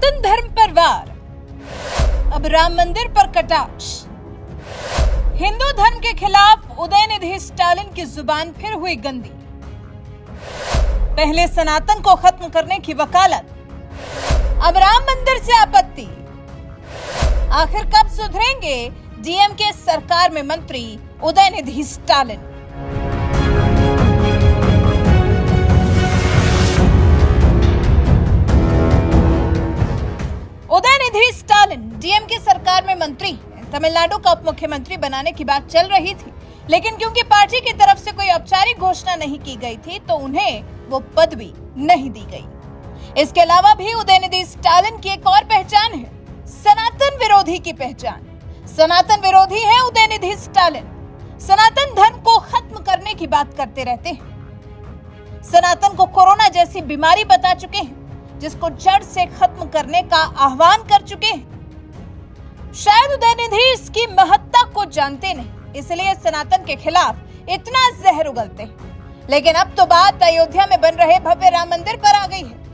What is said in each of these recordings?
सनातन धर्म पर वार, अब राम मंदिर पर कटाक्ष। हिंदू धर्म के खिलाफ उदयनिधि स्टालिन की जुबान फिर हुई गंदी। पहले सनातन को खत्म करने की वकालत, अब राम मंदिर से आपत्ति। आखिर कब सुधरेंगे डीएमके सरकार में मंत्री उदयनिधि स्टालिन? उदयनिधि स्टालिन डीएमके सरकार में मंत्री हैं। तमिलनाडु का उप मुख्यमंत्री बनाने की बात चल रही थी, लेकिन क्योंकि पार्टी की तरफ से कोई औपचारिक घोषणा नहीं की गई थी तो उन्हें वो पदवी नहीं दी गई। इसके अलावा भी उदयनिधि स्टालिन की एक और पहचान है, सनातन विरोधी की पहचान। सनातन विरोधी है उदयनिधि स्टालिन। सनातन धर्म को खत्म करने की बात करते रहते हैं। सनातन को कोरोना जैसी बीमारी बता चुके हैं, जिसको जड़ से खत्म करने का आह्वान कर चुके हैं। शायद उदयनिधि इसकी महत्ता को जानते नहीं, इसलिए सनातन के खिलाफ इतना जहर उगलते हैं। लेकिन अब तो बात अयोध्या में बन रहे भव्य राम मंदिर पर आ गई है।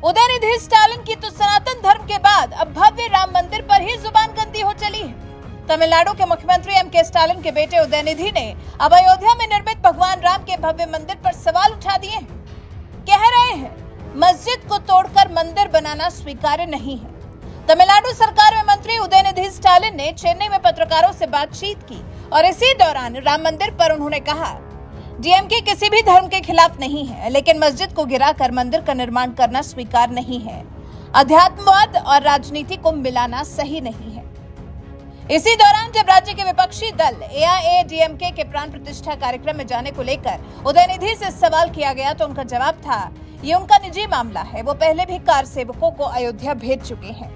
उदयनिधि स्टालिन की तो सनातन धर्म के बाद अब भव्य राम मंदिर पर ही जुबान गंदी हो चली है। तमिलनाडु के मुख्यमंत्री एमके स्टालिन के बेटे उदयनिधि ने अब अयोध्या में निर्मित भगवान राम के भव्य मंदिर पर सवाल उठा दिए हैं। कह रहे हैं मस्जिद को तोड़कर मंदिर बनाना स्वीकार्य नहीं है। तमिलनाडु सरकार में मंत्री उदयनिधि स्टालिन ने चेन्नई में पत्रकारों से बातचीत की और इसी दौरान राम मंदिर पर उन्होंने कहा, डीएमके किसी भी धर्म के खिलाफ नहीं है, लेकिन मस्जिद को गिराकर मंदिर का निर्माण करना स्वीकार नहीं है। अध्यात्मवाद और राजनीति को मिलाना सही नहीं है। इसी दौरान जब राज्य के विपक्षी दल एआईएडीएमके के प्राण प्रतिष्ठा कार्यक्रम में जाने को लेकर उदयनिधि से सवाल किया गया तो उनका जवाब था, ये उनका निजी मामला है, वो पहले भी कार सेवकों को अयोध्या भेज चुके हैं।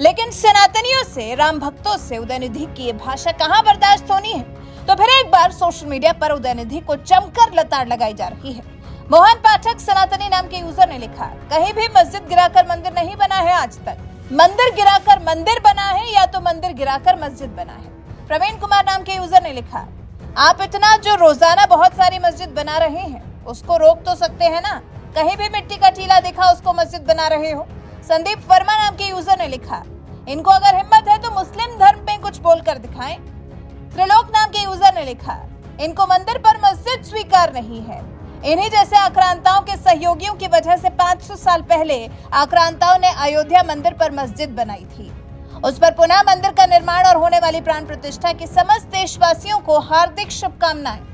लेकिन सनातनियों से, राम भक्तों से उदयनिधि की ये भाषा कहां बर्दाश्त होनी है? तो फिर एक बार सोशल मीडिया पर उदयनिधि को जमकर लताड़ लगाई जा रही है। मोहन पाठक सनातनी नाम के यूजर ने लिखा, कहीं भी मस्जिद गिराकर मंदिर नहीं बना है आज तक। मंदिर गिराकर मंदिर बना है या तो मंदिर गिराकर मस्जिद बना है। प्रवीण कुमार नाम के यूजर ने लिखा, आप इतना जो रोजाना बहुत सारी मस्जिद बना रहे हैं उसको रोक तो सकते हैं ना। कहीं भी मिट्टी का टीला दिखा उसको मस्जिद बना रहे हो। संदीप वर्मा नाम के यूजर ने लिखा, इनको अगर हिम्मत है तो मुस्लिम धर्म पे कुछ बोलकर दिखाएं। त्रिलोक नाम के यूजर ने लिखा, इनको मंदिर पर मस्जिद स्वीकार नहीं है। इन्हीं जैसे आक्रांताओं के सहयोगियों की वजह से 500 साल पहले आक्रांताओं ने अयोध्या मंदिर पर मस्जिद बनाई थी। उस पर पुनः मंदिर का निर्माण और होने वाली प्राण प्रतिष्ठा की समस्त देशवासियों को हार्दिक शुभकामनाएं।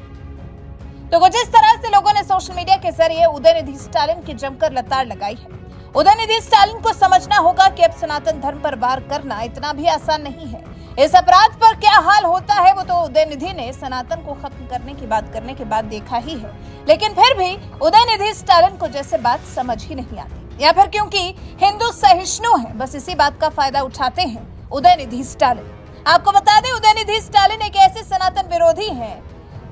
तो कुछ इस तरह से लोगों ने सोशल मीडिया के जरिए उदयनिधि स्टालिन की जमकर लताड़ लगाई है। उदयनिधि स्टालिन को समझना होगा कि अब सनातन धर्म पर वार करना इतना भी आसान नहीं है। इस अपराध पर क्या हाल होता है वो तो उदयनिधि ने सनातन को खत्म करने की बात करने के बाद देखा ही है। लेकिन फिर भी उदयनिधि स्टालिन को जैसे बात समझ ही नहीं आती, या फिर क्योंकि हिंदू सहिष्णु है, बस इसी बात का फायदा उठाते हैं उदयनिधि स्टालिन। आपको बता दें, उदयनिधि स्टालिन एक ऐसे सनातन विरोधी हैं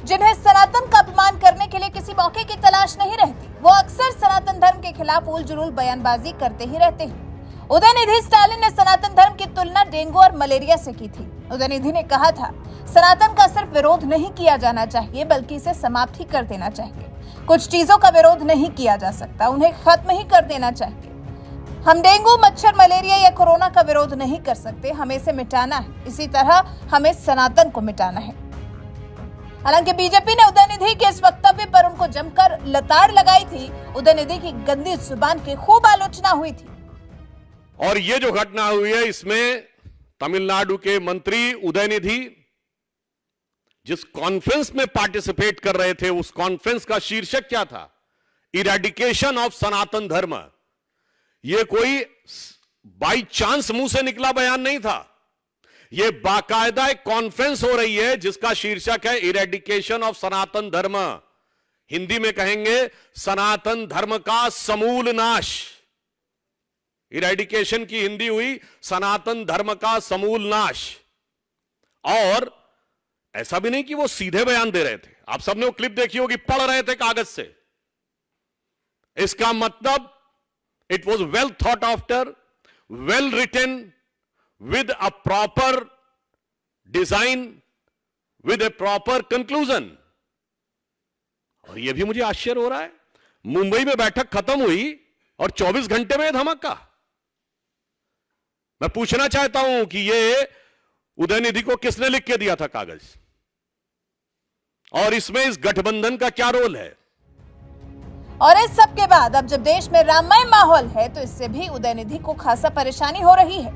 जिन्हें सनातन का अपमान करने के लिए किसी मौके की तलाश नहीं रहती। वो अक्सर सनातन धर्म के खिलाफ उल जुलूल बयानबाजी करते ही रहते हैं। उदयनिधि स्टालिन ने सनातन धर्म की तुलना डेंगू और मलेरिया से की थी। उदयनिधि ने कहा था, सनातन का सिर्फ विरोध नहीं किया जाना चाहिए बल्कि इसे समाप्त ही कर देना चाहिए। कुछ चीजों का विरोध नहीं किया जा सकता, उन्हें खत्म ही कर देना चाहिए। हम डेंगू, मच्छर, मलेरिया या कोरोना का विरोध नहीं कर सकते, हमें इसे मिटाना है। इसी तरह हमें सनातन को मिटाना है। हालांकि बीजेपी ने उदयनिधि के इस वक्तव्य पर उनको जमकर लताड़ लगाई थी। उदयनिधि की गंदी जुबान की खूब आलोचना हुई थी। और ये जो घटना हुई है इसमें तमिलनाडु के मंत्री उदयनिधि जिस कॉन्फ्रेंस में पार्टिसिपेट कर रहे थे, उस कॉन्फ्रेंस का शीर्षक क्या था? इरेडिकेशन ऑफ सनातन धर्म। यह कोई बाई चांस मुंह से निकला बयान नहीं था, यह बाकायदा एक कॉन्फ्रेंस हो रही है जिसका शीर्षक है इरेडिकेशन ऑफ सनातन धर्म। हिंदी में कहेंगे सनातन धर्म का समूल नाश। इरेडिकेशन की हिंदी हुई सनातन धर्म का समूल नाश। और ऐसा भी नहीं कि वो सीधे बयान दे रहे थे, आप सबने वो क्लिप देखी होगी, पढ़ रहे थे कागज से। इसका मतलब it was well thought after, well written, with a proper design, with a proper conclusion. और यह भी मुझे आश्चर्य हो रहा है, मुंबई में बैठक खत्म हुई और 24 घंटे में धमाका। मैं पूछना चाहता हूं कि ये उदयनिधि को किसने लिख के दिया था कागज, और इसमें इस गठबंधन का क्या रोल है? और इस सब के बाद अब जब देश में राममय माहौल है तो इससे भी उदयनिधि को खासा परेशानी हो रही है।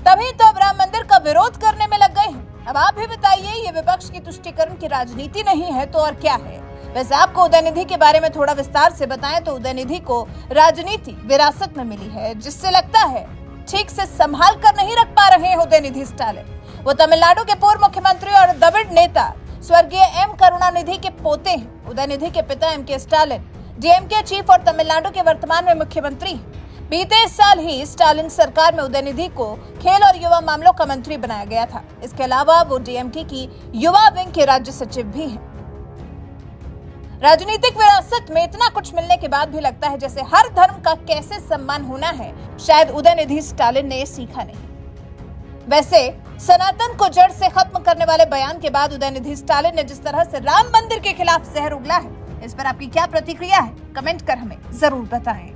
तभी तो अब राम मंदिर का विरोध करने में लग गए हैं। अब आप भी बताइए, ये विपक्ष की तुष्टीकरण की राजनीति नहीं है तो और क्या है? वैसे आपको उदयनिधि के बारे में थोड़ा विस्तार से बताएं तो उदयनिधि को राजनीति विरासत में मिली है, जिससे लगता है ठीक से संभाल कर नहीं रख पा रहे हैं उदयनिधि स्टालिन। वो तमिलनाडु के पूर्व मुख्यमंत्री और द्रविड़ नेता स्वर्गीय एम करुणानिधि के पोते हैं। उदयनिधि के पिता एम.के. स्टालिन डीएमके चीफ और तमिलनाडु के वर्तमान में मुख्यमंत्री। बीते साल ही स्टालिन सरकार में उदयनिधि को खेल और युवा मामलों का मंत्री बनाया गया था। इसके अलावा वो डीएमके की युवा विंग के राज्य सचिव भी हैं। राजनीतिक विरासत में इतना कुछ मिलने के बाद भी लगता है जैसे हर धर्म का कैसे सम्मान होना है, शायद उदयनिधि स्टालिन ने सीखा नहीं। वैसे सनातन को जड़ से खत्म करने वाले बयान के बाद उदयनिधि स्टालिन ने जिस तरह से राम मंदिर के खिलाफ जहर उगला है, इस पर आपकी क्या प्रतिक्रिया है? कमेंट कर हमें जरूर बताएं।